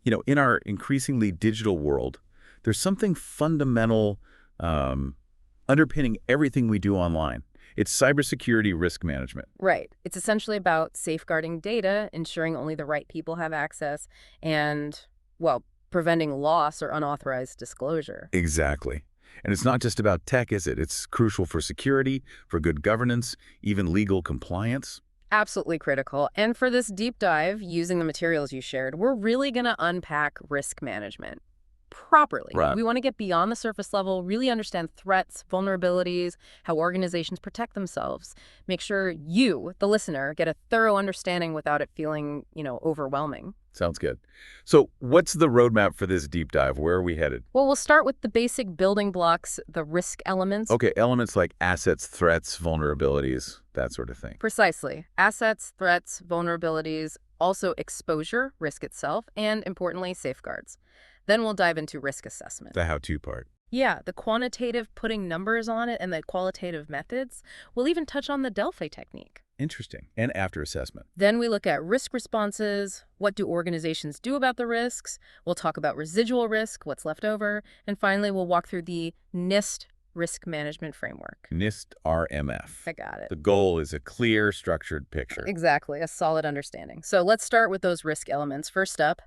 In our increasingly digital world, there's something fundamental underpinning everything we do online. It's cybersecurity risk management. Right. It's essentially about safeguarding data, ensuring only the right people have access, and, well, preventing loss or unauthorized disclosure. Exactly. And it's not just about tech, is it? It's crucial for security, for good governance, even legal compliance. Absolutely critical. And for this deep dive, using the materials you shared, we're really going to unpack risk management properly. Right. We want to get beyond the surface level, really understand threats, vulnerabilities, how organizations protect themselves. Make sure you, the listener, get a thorough understanding without it feeling, overwhelming. Sounds good. So what's the roadmap for this deep dive? Where are we headed? Well, we'll start with the basic building blocks, the risk elements. Okay, elements like assets, threats, vulnerabilities, that sort of thing. Precisely. Assets, threats, vulnerabilities, also exposure, risk itself, and importantly, safeguards. Then we'll dive into risk assessment. The how-to part. Yeah, the quantitative putting numbers on it and the qualitative methods. We'll even touch on the Delphi technique. Interesting. And after assessment. Then we look at risk responses. What do organizations do about the risks? We'll talk about residual risk, what's left over. And finally, we'll walk through the NIST risk management framework. NIST RMF. I got it. The goal is a clear, structured picture. Exactly, a solid understanding. So let's start with those risk elements. First up,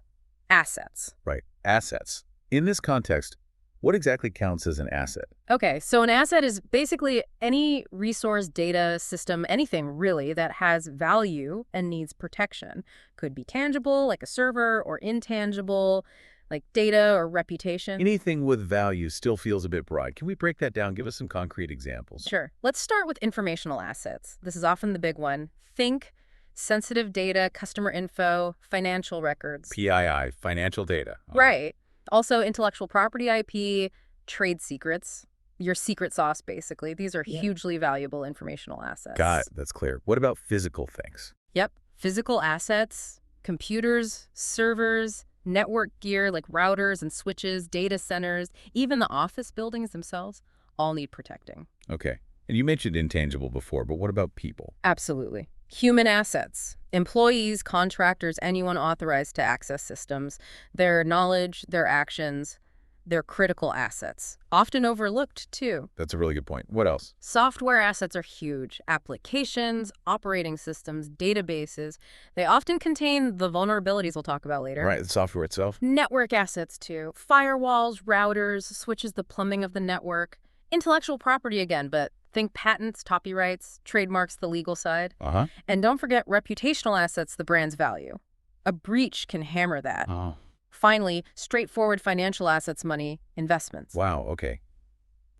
assets. Right. Assets. In this context, what exactly counts as an asset? Okay, so an asset is basically any resource, data, system, anything really that has value and needs protection. Could be tangible, like a server, or intangible, like data or reputation. Anything with value still feels a bit broad. Can we break that down? Give us some concrete examples. Sure. Let's start with informational assets. This is often the big one. Think sensitive data, customer info, financial records. PII, financial data. Right. Also, intellectual property IP, trade secrets, your secret sauce, basically. These are hugely valuable informational assets. Got it. That's clear. What about physical things? Yep. Physical assets, computers, servers, network gear like routers and switches, data centers, even the office buildings themselves, all need protecting. Okay. And you mentioned intangible before, but what about people? Absolutely. Human assets, employees, contractors, anyone authorized to access systems, their knowledge, their actions, they're critical assets, often overlooked too. That's a really good point. What else? Software assets are huge. Applications, operating systems, databases, they often contain the vulnerabilities we'll talk about later. Right, the software itself. Network assets too. Firewalls, routers, switches, the plumbing of the network. Intellectual property again, but think patents, copyrights, trademarks, the legal side. Uh-huh. And don't forget reputational assets, the brand's value. A breach can hammer that. Oh. Finally, straightforward financial assets, money, investments. Wow, okay.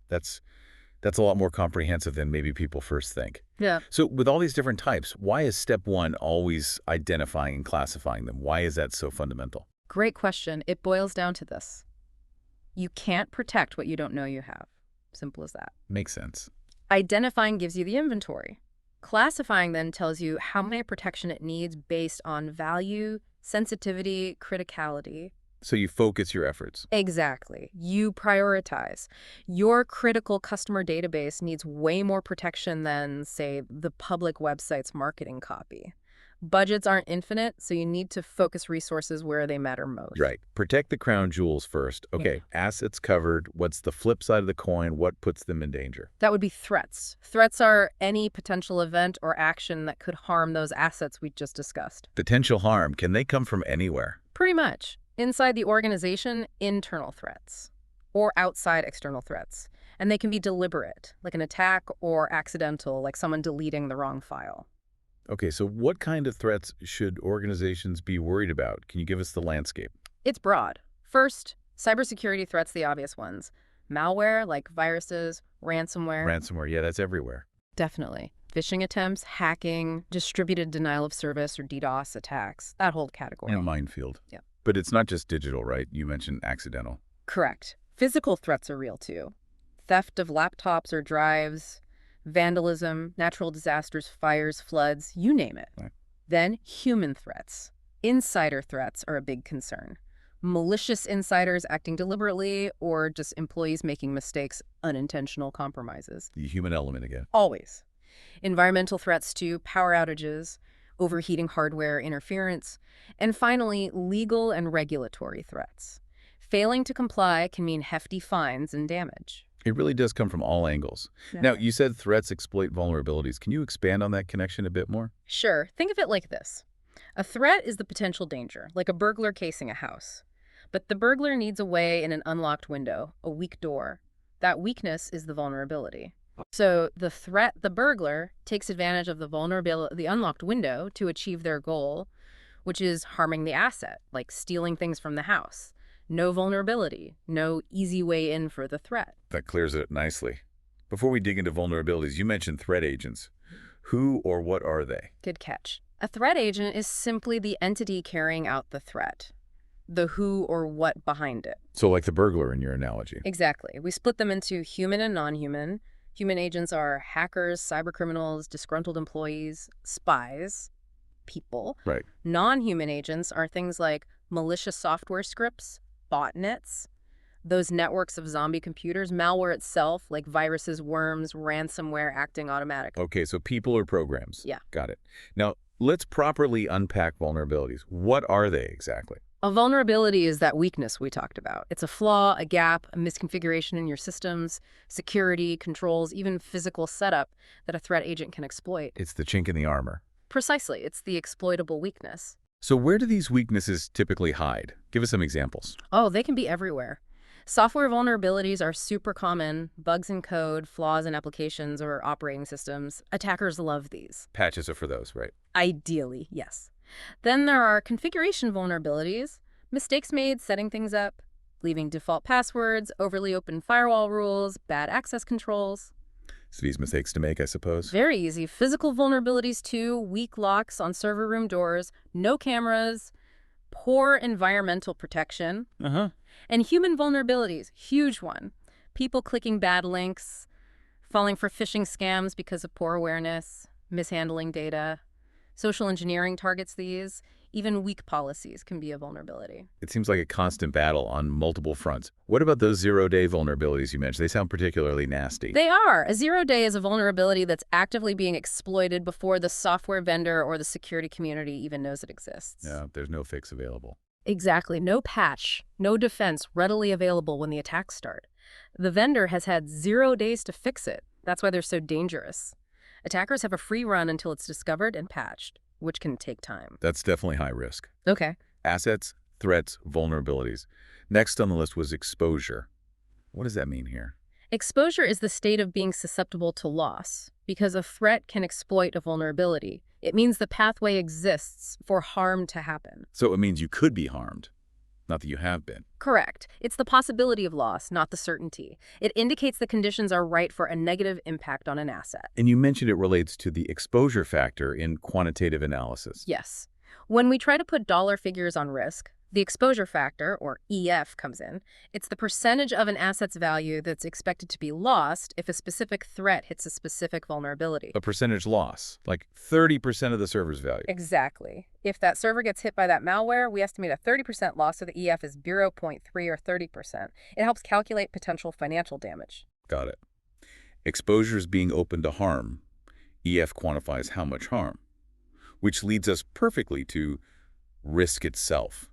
That's a lot more comprehensive than maybe people first think. Yeah. So with all these different types, why is step one always identifying and classifying them? Why is that so fundamental? Great question. It boils down to this. You can't protect what you don't know you have. Simple as that. Makes sense. Identifying gives you the inventory. Classifying then tells you how much protection it needs based on value, sensitivity, criticality. So you focus your efforts. Exactly. You prioritize. Your critical customer database needs way more protection than, say, the public website's marketing copy. Budgets aren't infinite, so you need to focus resources where they matter most. Right. Protect the crown jewels first. Okay, assets covered. What's the flip side of the coin? What puts them in danger? That would be threats. Threats are any potential event or action that could harm those assets we just discussed. Potential harm. Can they come from anywhere? Pretty much. Inside the organization, internal threats, or outside external threats. And they can be deliberate, like an attack, or accidental, like someone deleting the wrong file. Okay, so what kind of threats should organizations be worried about? Can you give us the landscape? It's broad. First, cybersecurity threats, the obvious ones. Malware, like viruses, ransomware. Ransomware, yeah, that's everywhere. Definitely. Phishing attempts, hacking, distributed denial of service or DDoS attacks, that whole category. And minefield. Yeah. But it's not just digital, right? You mentioned accidental. Correct. Physical threats are real too. Theft of laptops or drives, vandalism, natural disasters, fires, floods, you name it. Right. Then human threats. Insider threats are a big concern. Malicious insiders acting deliberately or just employees making mistakes, unintentional compromises. The human element again. Always. Environmental threats too, power outages, overheating hardware interference, and finally, legal and regulatory threats. Failing to comply can mean hefty fines and damage. It really does come from all angles. Now, Yeah. you said threats exploit vulnerabilities. Can you expand on that connection a bit more? Sure, think of it like this. A threat is the potential danger, like a burglar casing a house. But the burglar needs a way in an unlocked window, a weak door. That weakness is the vulnerability. So the threat, the burglar, takes advantage of the vulnerability, the unlocked window to achieve their goal, which is harming the asset, like stealing things from the house. No vulnerability, no easy way in for the threat. That clears it nicely. Before we dig into vulnerabilities, you mentioned threat agents. Who or what are they? Good catch. A threat agent is simply the entity carrying out the threat, the who or what behind it. So like the burglar in your analogy. Exactly. We split them into human and non-human. Human agents are hackers, cybercriminals, disgruntled employees, spies, people. Right. Non-human agents are things like malicious software scripts, botnets, those networks of zombie computers, malware itself, like viruses, worms, ransomware acting automatic. Okay, so people or programs. Yeah. Got it. Now, let's properly unpack vulnerabilities. What are they exactly? A vulnerability is that weakness we talked about. It's a flaw, a gap, a misconfiguration in your systems, security, controls, even physical setup that a threat agent can exploit. It's the chink in the armor. Precisely, it's the exploitable weakness. So where do these weaknesses typically hide? Give us some examples. Oh, they can be everywhere. Software vulnerabilities are super common. Bugs in code, flaws in applications or operating systems. Attackers love these. Patches are for those, right? Ideally, yes. Then there are configuration vulnerabilities, mistakes made setting things up, leaving default passwords, overly open firewall rules, bad access controls. It's these mistakes to make, I suppose. Very easy. Physical vulnerabilities too, weak locks on server room doors, no cameras, poor environmental protection. Uh-huh. And human vulnerabilities, huge one. People clicking bad links, falling for phishing scams because of poor awareness, mishandling data. Social engineering targets these. Even weak policies can be a vulnerability. It seems like a constant battle on multiple fronts. What about those zero-day vulnerabilities you mentioned? They sound particularly nasty. They are. A zero-day is a vulnerability that's actively being exploited before the software vendor or the security community even knows it exists. Yeah, there's no fix available. Exactly. No patch, no defense readily available when the attacks start. The vendor has had 0 days to fix it. That's why they're so dangerous. Attackers have a free run until it's discovered and patched, which can take time. That's definitely high risk. Okay. Assets, threats, vulnerabilities. Next on the list was exposure. What does that mean here? Exposure is the state of being susceptible to loss. Because a threat can exploit a vulnerability, it means the pathway exists for harm to happen. So it means you could be harmed, not that you have been. Correct. It's the possibility of loss, not the certainty. It indicates the conditions are right for a negative impact on an asset. And you mentioned it relates to the exposure factor in quantitative analysis. Yes. When we try to put dollar figures on risk, the exposure factor, or EF, comes in. It's the percentage of an asset's value that's expected to be lost if a specific threat hits a specific vulnerability. A percentage loss, like 30% of the server's value. Exactly. If that server gets hit by that malware, we estimate a 30% loss, so the EF is 0.3 or 30%. It helps calculate potential financial damage. Got it. Exposures being open to harm. EF quantifies how much harm, which leads us perfectly to risk itself.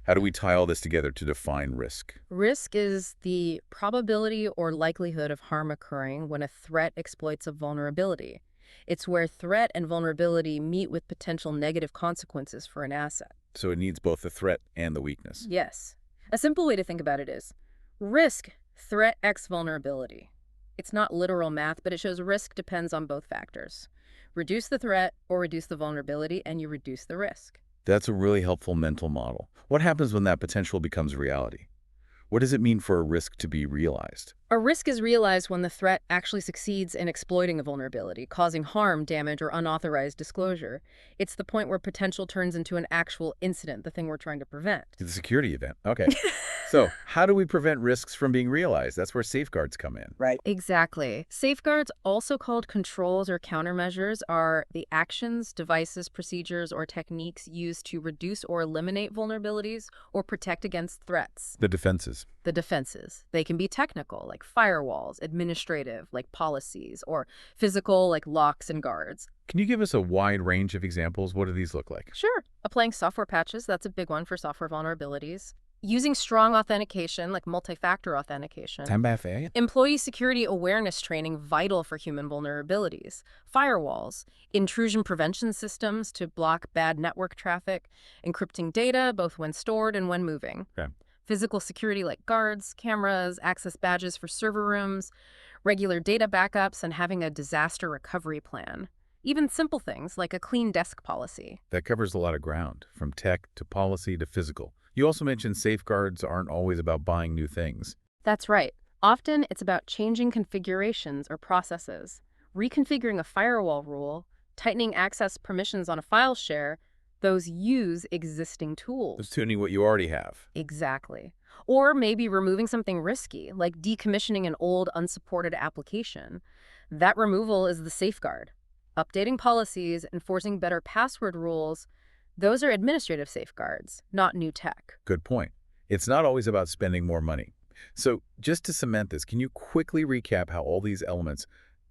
How do we tie all this together to define risk? Risk is the probability or likelihood of harm occurring when a threat exploits a vulnerability. It's where threat and vulnerability meet with potential negative consequences for an asset. So it needs both the threat and the weakness. Yes. A simple way to think about it is risk, threat x vulnerability. It's not literal math, but it shows risk depends on both factors. Reduce the threat or reduce the vulnerability, and you reduce the risk. That's a really helpful mental model. What happens when that potential becomes reality? What does it mean for a risk to be realized? A risk is realized when the threat actually succeeds in exploiting a vulnerability, causing harm, damage, or unauthorized disclosure. It's the point where potential turns into an actual incident, the thing we're trying to prevent. The security event. Okay. So how do we prevent risks from being realized? That's where safeguards come in. Right. Exactly. Safeguards, also called controls or countermeasures, are the actions, devices, procedures, or techniques used to reduce or eliminate vulnerabilities or protect against threats. The defenses. The defenses. They can be technical, like firewalls, administrative, like policies, or physical, like locks and guards. Can you give us a wide range of examples? What do these look like? Sure. Applying software patches, that's a big one for software vulnerabilities. Using strong authentication, like multi-factor authentication. Employee security awareness training, vital for human vulnerabilities. Firewalls, intrusion prevention systems to block bad network traffic, encrypting data both when stored and when moving. Okay. Physical security like guards, cameras, access badges for server rooms, regular data backups, and having a disaster recovery plan. Even simple things like a clean desk policy. That covers a lot of ground, from tech to policy to physical. You also mentioned safeguards aren't always about buying new things. That's right. Often it's about changing configurations or processes, reconfiguring a firewall rule, tightening access permissions on a file share. Those use existing tools. It's tuning what you already have. Exactly. Or maybe removing something risky, like decommissioning an old unsupported application. That removal is the safeguard. Updating policies, enforcing better password rules, those are administrative safeguards, not new tech. Good point. It's not always about spending more money. So just to cement this, can you quickly recap how all these elements,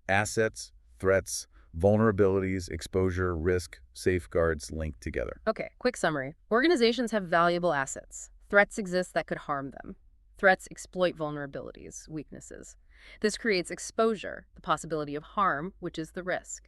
assets, threats, vulnerabilities, exposure, risk, safeguards, link together? Okay, quick summary. Organizations have valuable assets. Threats exist that could harm them. Threats exploit vulnerabilities, weaknesses. This creates exposure, the possibility of harm, which is the risk.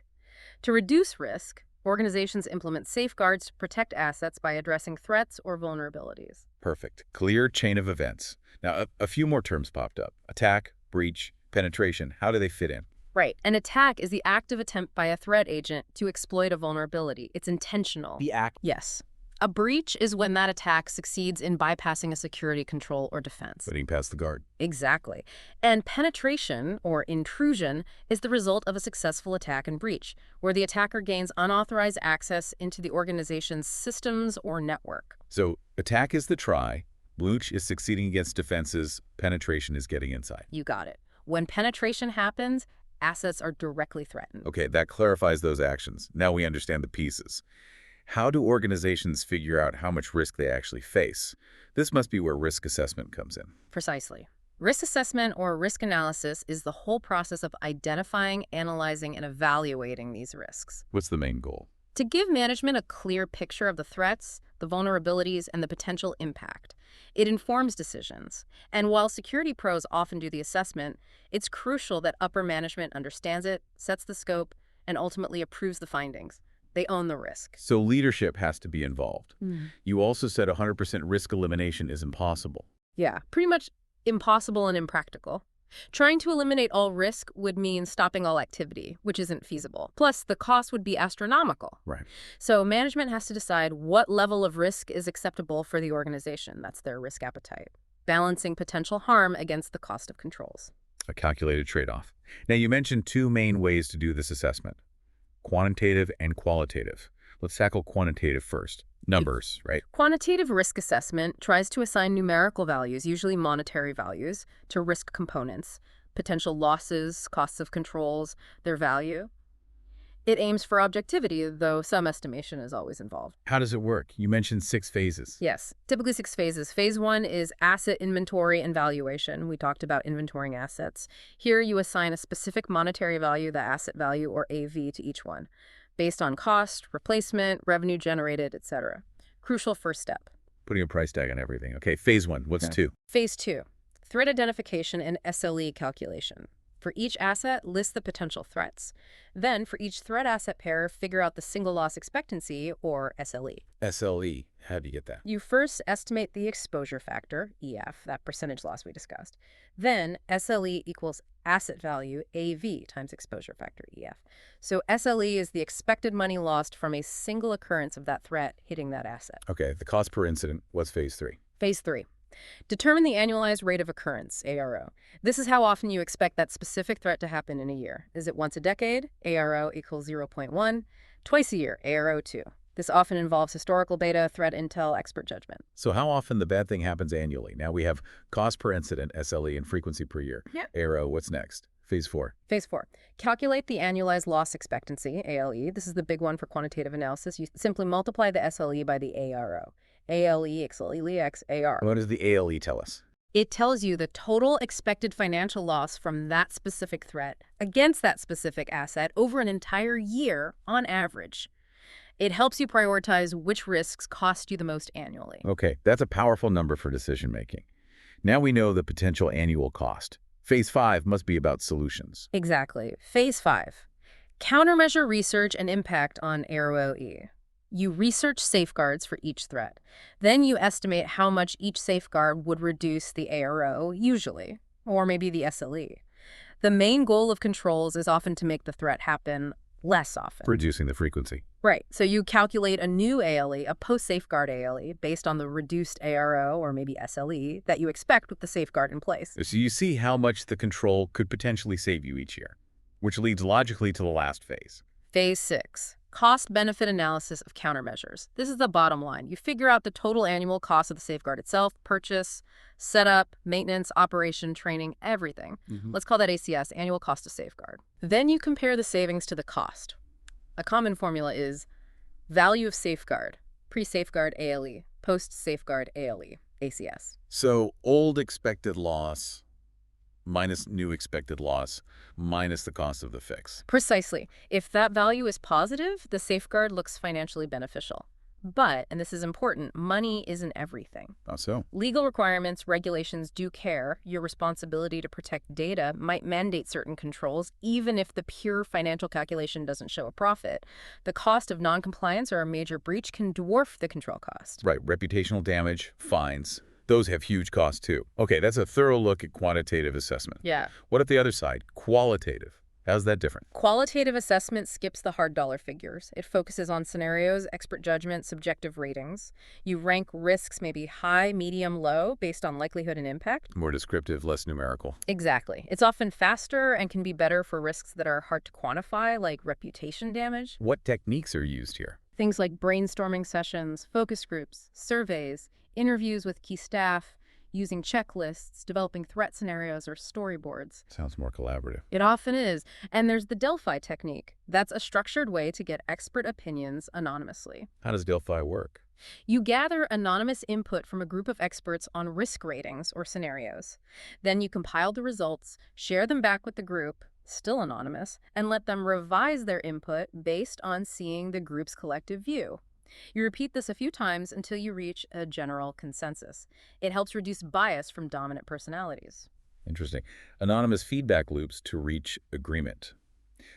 To reduce risk, organizations implement safeguards to protect assets by addressing threats or vulnerabilities. Perfect. Clear chain of events. Now, a few more terms popped up. Attack, breach, penetration. How do they fit in? Right. An attack is the active attempt by a threat agent to exploit a vulnerability. It's intentional. The act. Yes. A breach is when that attack succeeds in bypassing a security control or defense. Putting past the guard. Exactly. And penetration, or intrusion, is the result of a successful attack and breach, where the attacker gains unauthorized access into the organization's systems or network. So attack is the try, breach is succeeding against defenses, penetration is getting inside. You got it. When penetration happens, assets are directly threatened. Okay, that clarifies those actions. Now we understand the pieces. How do organizations figure out how much risk they actually face? This must be where risk assessment comes in. Precisely. Risk assessment or risk analysis is the whole process of identifying, analyzing, and evaluating these risks. What's the main goal? To give management a clear picture of the threats, the vulnerabilities, and the potential impact. It informs decisions. And while security pros often do the assessment, it's crucial that upper management understands it, sets the scope, and ultimately approves the findings. They own the risk. So leadership has to be involved. You also said 100% risk elimination is impossible. Yeah, pretty much impossible and impractical. Trying to eliminate all risk would mean stopping all activity, which isn't feasible. Plus, the cost would be astronomical. Right. So management has to decide what level of risk is acceptable for the organization. That's their risk appetite. Balancing potential harm against the cost of controls. A calculated trade-off. Now, you mentioned two main ways to do this assessment. Quantitative and qualitative. Let's tackle quantitative first. Numbers, right? Quantitative risk assessment tries to assign numerical values, usually monetary values, to risk components, potential losses, costs of controls, their value. It aims for objectivity, though some estimation is always involved. How does it work? You mentioned 6 phases. Yes, typically 6 phases. Phase 1 is asset inventory and valuation. We talked about inventorying assets. Here you assign a specific monetary value, the asset value, or AV, to each one, based on cost, replacement, revenue generated, etc. Crucial first step. Putting a price tag on everything. Okay, phase 1. What's 2? Phase 2, threat identification and SLE calculation. For each asset, list the potential threats. Then, for each threat asset pair, figure out the single loss expectancy, or SLE. SLE. How do you get that? You first estimate the exposure factor, EF, that percentage loss we discussed. Then, SLE equals asset value, AV, times exposure factor, EF. So SLE is the expected money lost from a single occurrence of that threat hitting that asset. Okay, the cost per incident. What's phase 3? Phase 3. Determine the annualized rate of occurrence, ARO. This is how often you expect that specific threat to happen in a year. Is it once a decade? ARO equals 0.1. Twice a year, ARO 2. This often involves historical data, threat intel, expert judgment. So how often the bad thing happens annually? Now we have cost per incident, SLE, and frequency per year. Yep. ARO, what's next? Phase 4. Phase 4. Calculate the annualized loss expectancy, ALE. This is the big one for quantitative analysis. You simply multiply the SLE by the ARO. ALE, XLE, X, AR. What does the ALE tell us? It tells you the total expected financial loss from that specific threat against that specific asset over an entire year on average. It helps you prioritize which risks cost you the most annually. Okay, that's a powerful number for decision making. Now we know the potential annual cost. Phase 5 must be about solutions. Exactly. Phase 5. Countermeasure research and impact on AROE. You research safeguards for each threat. Then you estimate how much each safeguard would reduce the ARO, usually, or maybe the SLE. The main goal of controls is often to make the threat happen less often. Reducing the frequency. Right. So you calculate a new ALE, a post-safeguard ALE, based on the reduced ARO or maybe SLE that you expect with the safeguard in place. So you see how much the control could potentially save you each year, which leads logically to the last phase. Phase 6. Cost-benefit analysis of countermeasures. This is the bottom line. You figure out the total annual cost of the safeguard itself, purchase, setup, maintenance, operation, training, everything. Let's call that ACS, annual cost of safeguard. Then you compare the savings to the cost. A common formula is value of safeguard, pre-safeguard ALE, post-safeguard ALE, ACS. So old expected loss minus new expected loss minus the cost of the fix. Precisely. If that value is positive, the safeguard looks financially beneficial. But, and this is important, money isn't everything. How so? Legal requirements, regulations do care. Your responsibility to protect data might mandate certain controls, even if the pure financial calculation doesn't show a profit. The cost of noncompliance or a major breach can dwarf the control cost. Right, reputational damage, fines. Those have huge costs too. Okay, that's a thorough look at quantitative assessment. Yeah. What at the other side? Qualitative. How's that different? Qualitative assessment skips the hard dollar figures. It focuses on scenarios, expert judgment, subjective ratings. You rank risks maybe high, medium, low based on likelihood and impact. More descriptive, less numerical. Exactly. It's often faster and can be better for risks that are hard to quantify, like reputation damage. What techniques are used here? Things like brainstorming sessions, focus groups, surveys, interviews with key staff, using checklists, developing threat scenarios, or storyboards. Sounds more collaborative. It often is. And there's the Delphi technique. That's a structured way to get expert opinions anonymously. How does Delphi work? You gather anonymous input from a group of experts on risk ratings or scenarios. Then you compile the results, share them back with the group, still anonymous, and let them revise their input based on seeing the group's collective view. You repeat this a few times until you reach a general consensus. It helps reduce bias from dominant personalities. Interesting. Anonymous feedback loops to reach agreement.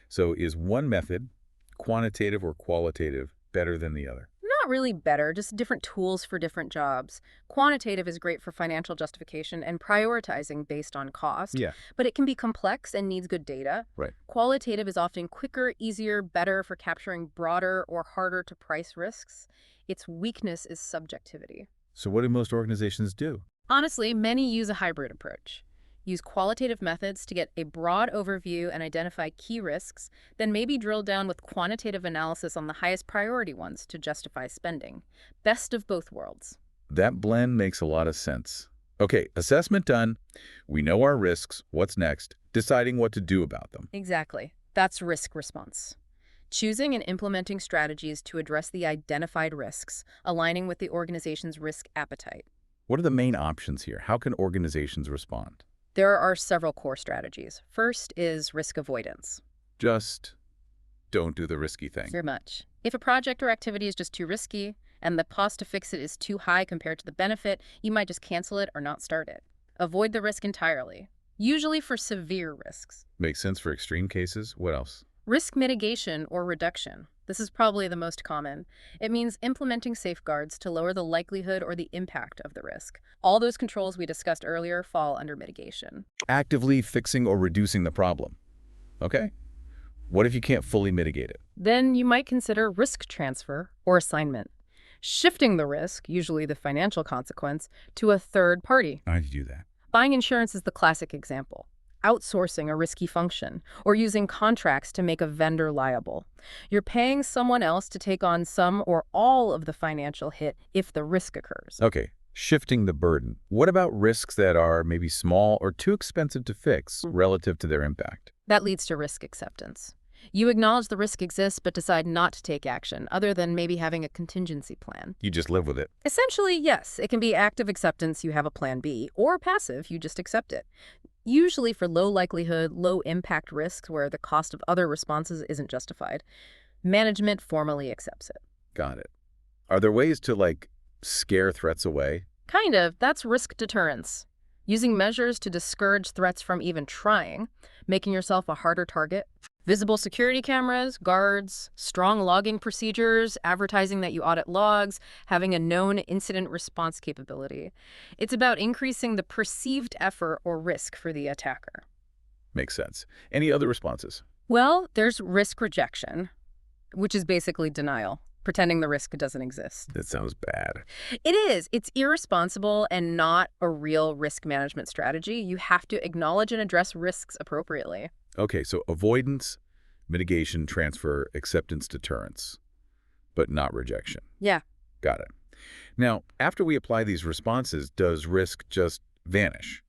So is one method, quantitative or qualitative, better than the other? Not really better, just different tools for different jobs. Quantitative is great for financial justification and prioritizing based on cost, Yeah. but it can be complex and needs good data. Right. Qualitative is often quicker, easier, better for capturing broader or harder to price risks. Its weakness is subjectivity. So what do most organizations do? Honestly, many use a hybrid approach. Use qualitative methods to get a broad overview and identify key risks, then maybe drill down with quantitative analysis on the highest priority ones to justify spending. Best of both worlds. That blend makes a lot of sense. Okay, assessment done. We know our risks. What's next? Deciding what to do about them. Exactly. That's risk response. Choosing and implementing strategies to address the identified risks, aligning with the organization's risk appetite. What are the main options here? How can organizations respond? There are several core strategies. First is risk avoidance. Just don't do the risky thing. Very much. If a project or activity is just too risky and the cost to fix it is too high compared to the benefit, you might just cancel it or not start it. Avoid the risk entirely, usually for severe risks. Makes sense for extreme cases. What else? Risk mitigation or reduction. This is probably the most common. It means implementing safeguards to lower the likelihood or the impact of the risk. All those controls we discussed earlier fall under mitigation. Actively fixing or reducing the problem. Okay. What if you can't fully mitigate it? Then you might consider risk transfer or assignment. Shifting the risk, usually the financial consequence, to a third party. How do you do that? Buying insurance is the classic example. outsourcing a risky function, or using contracts to make a vendor liable. You're paying someone else to take on some or all of the financial hit if the risk occurs. Okay, shifting the burden. What about risks that are maybe small or too expensive to fix relative to their impact? That leads to risk acceptance. You acknowledge the risk exists but decide not to take action, other than maybe having a contingency plan. You just live with it. Essentially, yes, it can be active acceptance, you have a plan B, or passive, you just accept it. Usually for low likelihood, low impact risks where the cost of other responses isn't justified, management formally accepts it. Got it. Are there ways to, like, scare threats away? Kind of, that's risk deterrence. Using measures to discourage threats from even trying, making yourself a harder target. Visible security cameras, guards, strong logging procedures, advertising that you audit logs, having a known incident response capability. It's about increasing the perceived effort or risk for the attacker. Makes sense. Any other responses? Well, there's risk rejection, which is basically denial, pretending the risk doesn't exist. That sounds bad. It is. It's irresponsible and not a real risk management strategy. You have to acknowledge and address risks appropriately. Okay, so avoidance, mitigation, transfer, acceptance, deterrence, but not rejection. Yeah. Got it. Now, after we apply these responses, does risk just vanish?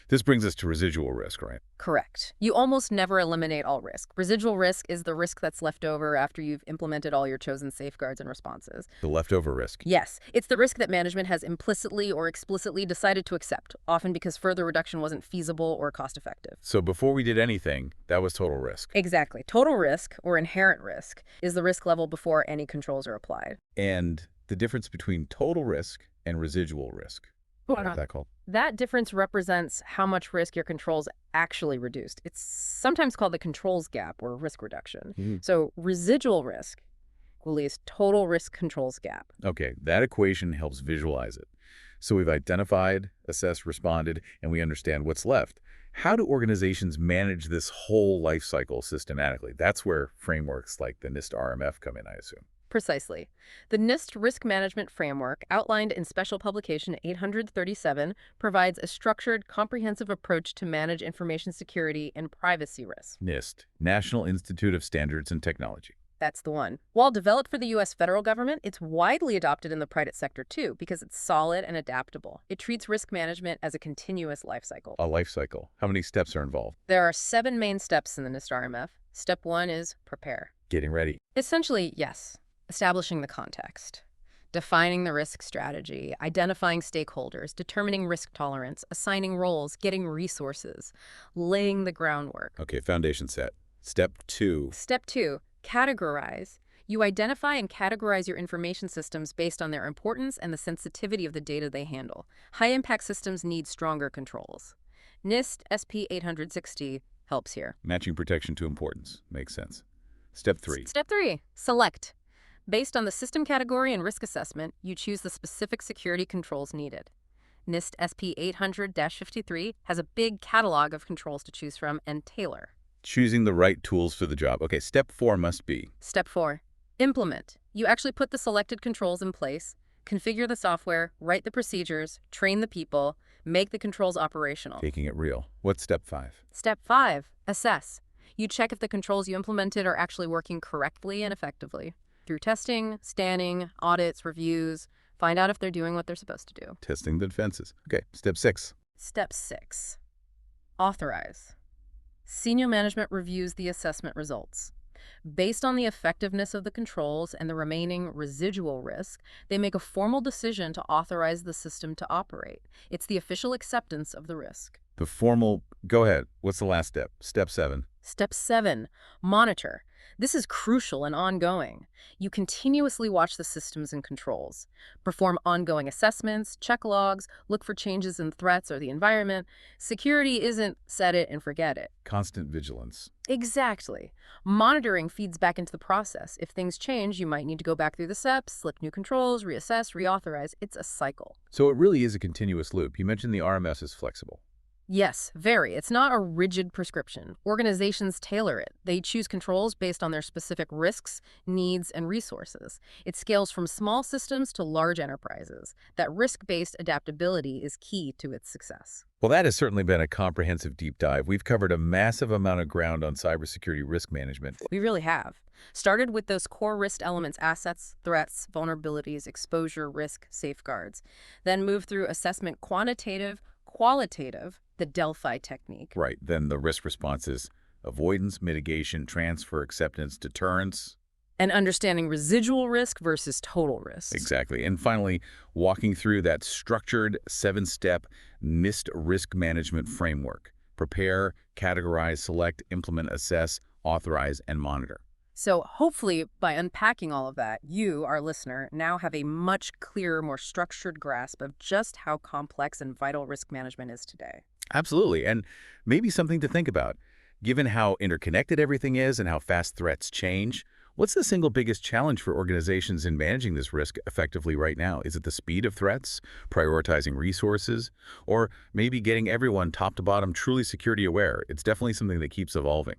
This brings us to residual risk, right? Correct. You almost never eliminate all risk. Residual risk is the risk that's left over after you've implemented all your chosen safeguards and responses. The leftover risk. Yes, it's the risk that management has implicitly or explicitly decided to accept, often because further reduction wasn't feasible or cost-effective. So before we did anything, that was total risk. Exactly. Total risk, or inherent risk, is the risk level before any controls are applied. And the difference between total risk and residual risk. What is that called? That difference represents how much risk your controls actually reduced. It's sometimes called the controls gap or risk reduction. So residual risk equals total risk controls gap. Okay, that equation helps visualize it. So we've identified, assessed, responded, and we understand what's left. How do organizations manage this whole life cycle systematically? That's where frameworks like the NIST RMF come in, I assume. Precisely. The NIST Risk Management Framework, outlined in Special Publication 837, provides a structured, comprehensive approach to manage information security and privacy risks. NIST, National Institute of Standards and Technology. That's the one. While developed for the U.S. federal government, it's widely adopted in the private sector, too, because it's solid and adaptable. It treats risk management as a continuous life cycle. A life cycle. How many steps are involved? There are 7 main steps in the NIST RMF. Step 1 is prepare. Getting ready. Essentially, yes. Establishing the context, defining the risk strategy, identifying stakeholders, determining risk tolerance, assigning roles, getting resources, laying the groundwork. Okay, foundation set. Step 2. Step 2, categorize. You identify and categorize your information systems based on their importance and the sensitivity of the data they handle. High-impact systems need stronger controls. NIST SP 860 helps here. Matching protection to importance. Makes sense. Step 3. Step 3, select. Based on the system category and risk assessment, you choose the specific security controls needed. NIST SP 800-53 has a big catalog of controls to choose from and tailor. Choosing the right tools for the job. Okay, step 4 must be. Step 4, implement. You actually put the selected controls in place, configure the software, write the procedures, train the people, make the controls operational. Taking it real. What's step 5? Step 5, assess. You check if the controls you implemented are actually working correctly and effectively. Through testing, scanning, audits, reviews, find out if they're doing what they're supposed to do. Testing the defenses. Okay, step 6. Step 6, authorize. Senior management reviews the assessment results. Based on the effectiveness of the controls and the remaining residual risk, they make a formal decision to authorize the system to operate. It's the official acceptance of the risk. The formal, go ahead. What's the last step? Step 7. Step 7, monitor. This is crucial and ongoing. You continuously watch the systems and controls. Perform ongoing assessments, check logs, look for changes in threats or the environment. Security isn't set it and forget it. Constant vigilance. Exactly. Monitoring feeds back into the process. If things change, you might need to go back through the steps, slip new controls, reassess, reauthorize. It's a cycle. So it really is a continuous loop. You mentioned the RMS is flexible. Yes, very. It's not a rigid prescription. Organizations tailor it. They choose controls based on their specific risks, needs, and resources. It scales from small systems to large enterprises. That risk-based adaptability is key to its success. Well, that has certainly been a comprehensive deep dive. We've covered a massive amount of ground on cybersecurity risk management. We really have. Started with those core risk elements: assets, threats, vulnerabilities, exposure, risk, safeguards. Then moved through assessment: quantitative, qualitative, the Delphi technique. Right, then the risk responses: avoidance, mitigation, transfer, acceptance, deterrence. And understanding residual risk versus total risks. Exactly. And finally, walking through that structured 7-step NIST risk management framework: prepare, categorize, select, implement, assess, authorize, and monitor. So hopefully, by unpacking all of that, you, our listener, now have a much clearer, more structured grasp of just how complex and vital risk management is today. Absolutely. And maybe something to think about. Given how interconnected everything is and how fast threats change, what's the single biggest challenge for organizations in managing this risk effectively right now? Is it the speed of threats, prioritizing resources, or maybe getting everyone top to bottom truly security aware? It's definitely something that keeps evolving.